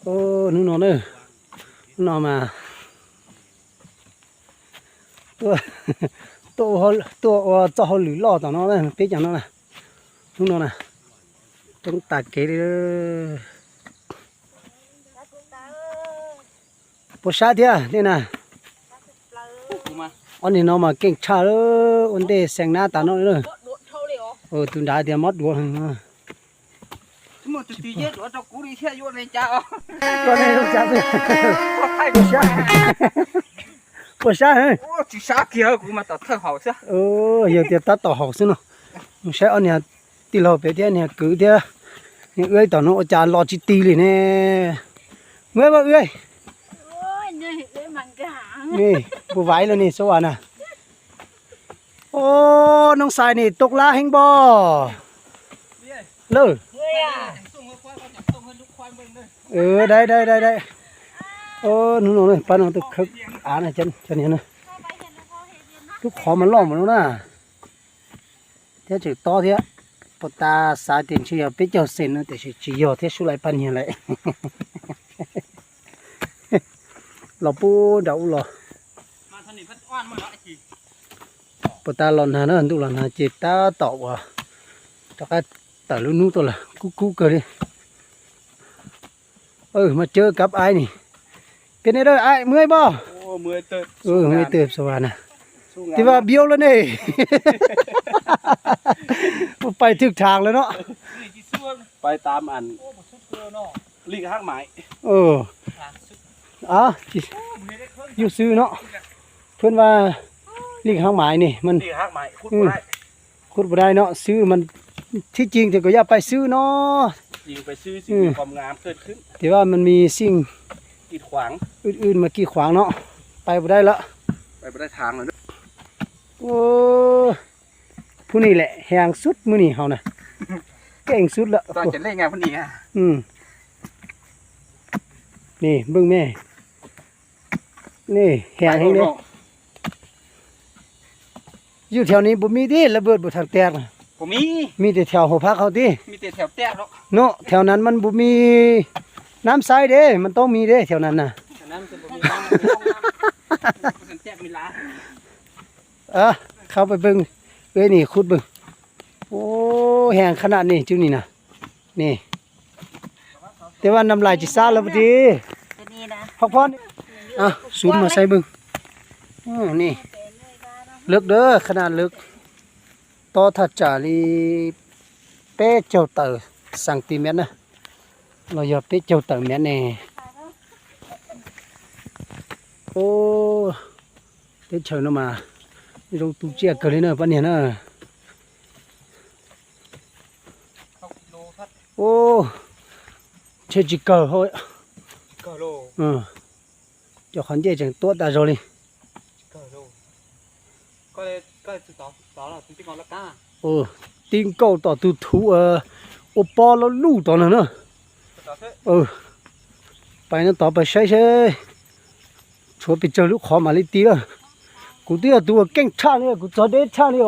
ô nó nữa nó mà tôi tôi cho họ lưỡi lò tao nó này biết chẳng nó này nó nè trong tạt cái đi bữa sáng thế à đây nè anh thì nó mà kinh cha đó anh đây sang na tao nó nữa tụi đã thì mất đuổi một tí chết đó cho cú đi theo vô này cha con này nó chả bữa sáng hả chỉ sáng kia cũng mà tao thơ hậu sao giờ thì ta tao học xin nó sẽ anh nhà đi lâu về thế này cứ thế những người tao nó chả lo chi ti liền nè người bao người nè bố vải luôn nè số à nè nông xài nè tục lá hình bò lơ đây nó này pan nó tự khắc này chân này nè lúc khó mà lỏng mà nó nè thế chữ to thế bột ta xài tiền chỉ biết cho xin nó thì chỉ giờ thế số lại pan nhiều lại lò pu đậu lò bột ta lòn hà nó ăn tụ lòn hà chỉ ta tậu à cho cái tờ luôn nút tôi là cú cười đi mà chơi cặp ai nè cái này đâu ai mười bao mười tệp mười tệp sao nè thì vào biếu lên nàyไปถึกทางแล้วเนาะไปตามอันลิงห้างไม้อยู่ซื้อเนาะเพื่อนว่าลิงห้างไม้นี่มันลิงห้างไม้ขุดบ่ได้เนาะซื้อมันที่จริงแต่ก็อย่าไปซื้อเนาะยิงไปซื้อสิ่งมีความงามเกิดขึ้นแต่ว่ามันมีสิ่งกีดขวางอื่นๆมากีดขวางเนาะไปบ่ได้ละไปบ่ได้ทางเลยผู้นี้แหละแหงสุดมื้อนี้เฮาน่ะเก่งสุดละตอนจะเล่นงานพวกนี้นี่เบิ่งแม่นี่แหงให้เด้อยู่แถวนี้บ่มีติระเบิดบ่ทักแตกน่ะบ่มีแต่แถวหอพักเขาติมีแต่แถวแตกเนาะแถวนั้นมันบ่มีน้ำใสเด้มันต้องมีเด้แถวนั้นน่ะน้ำจะบ่มีน้ำมันแตกมีลาเข้าไปเบิ่งนี่ขุดเบิ่งแห้งขนาดนี้จุนี่นะนี่แต่ว่าน้ำลายจิซ่าแล้วพอดีพักผ่อนซูมมาใส่เบิ่งนี่ลึกเด้อขนาดลึกต่อถัดจากลีเป๊ะเจ้าเต๋อสังติเมตรนะเราอย่าเป๊ะเจ้าเต๋อเมตรนี่เป๊ะเชิญมานี่เราตู้เจี๊ยกันเลยเนอะปะเนี่ยนะเชื่อจิกเกอร์เฮ้ยเจ้าขันเจี๊ยจังตัวตาโจลิก็ต่อแล้วติ้งเอาละก้าติ้งเก่าต่อตูทูโอปอแล้วลู่ต่อนั่นเนอะไปนั่นต่อไปใช่ชวนไปเจอลูกขอมาลิตีแล้วกูเตี้ยตัวเก่งชาเนี่ยกูจะได้ชาเนี่ย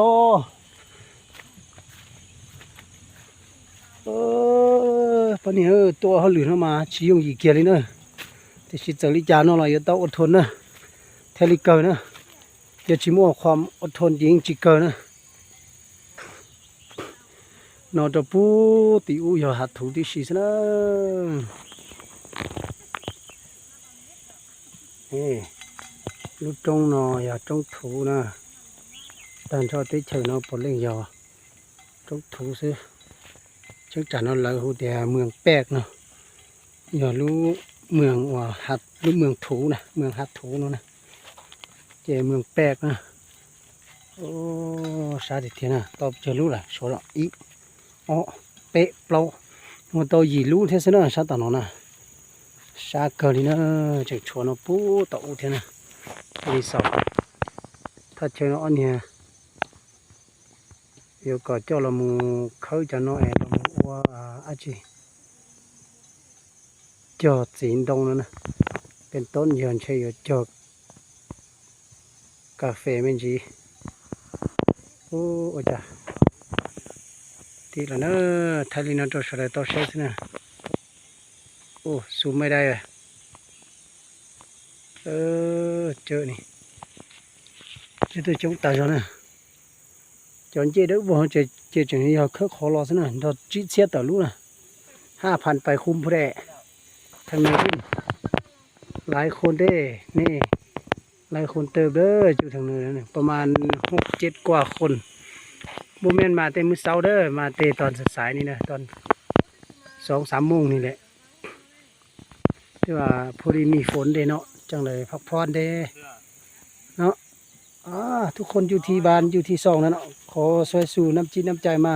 ปนี้ตัวเขาหลือเข้ามาชี้ยงยีเกียร์เลยเนอะแต่ชิดจากลิจานเราอย่าต้องอดทนนะเทลิเกอร์นะอย่าชิมัวความอดทนยิงจิเกอร์นะนอตปูติอุยหัดถูที่ชีสนะลูกจงนออย่าจงถูนะแต่ชอบที่เฉยนอปนเล่งยอจงถูซิจังจันนอเลยหูเดียเมืองแปกเนาะอย่ารู้เมืองว่าหัดหรือเมืองถูนะเมืองหัดถูนู่นนะเจเมืองแปกนะสาธิตนะตอบจะรู้แหละโชว์ละอีเป๊ะเปล่ามันตัวยีรู้เท่านั้นซะตอนนั้นนะซาเกลีนะจะชวนเราปูต่ออุทนะรีสอร์ทถ้าเจอเราเนี่ยเดี๋ยวก็เจ้าเรามูเขาจะน้อยเรามูว่าอาจีจอดสีดงนั่นนะเป็นต้นยืนใช่จอดกาแฟเมนจีจ้ะทีละเนอะทะเลนตัวสลายตัวเชสนะ โอ้ซูมไม่ได้เลยเจอนี่chứ tôi chống tài cho nè chọn chơi đỡ bỏ chơi chơi chừng như khớp khó lo thế này nó chỉ xét tờ lú nè 5,000ไปคุ้มผู้ใดทางนี้หลายคนเด้นี่หลายคนเติบเด้ออยู่ทางนี้นะประมาณ6-7 กว่าคนโมเมนต์มาเต็มมื้อเช้าเด้อมาเตะตอนสายๆนี่นะตอน2-3 โมงนี่แหละที่ว่าพอดีมีฝนเด้เนาะจังเลยพักผ่อนเด้เนาะทุกคนอยู่ที่บ้านอยู่ที่ซองนั่นเนาะขอช่วยสู่น้ำจิตน้ำใจมา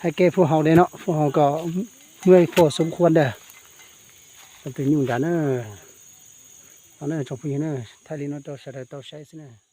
ให้แก่พวกเราเด้เนาะพวกเราก็เมื่อยพอสมควรเด้อมันเป็นยุ่งกันเนอะเอาเนอะจบพี่เนอะถ้าลีนอตโตใช้ได้โตใช้สิเนอะ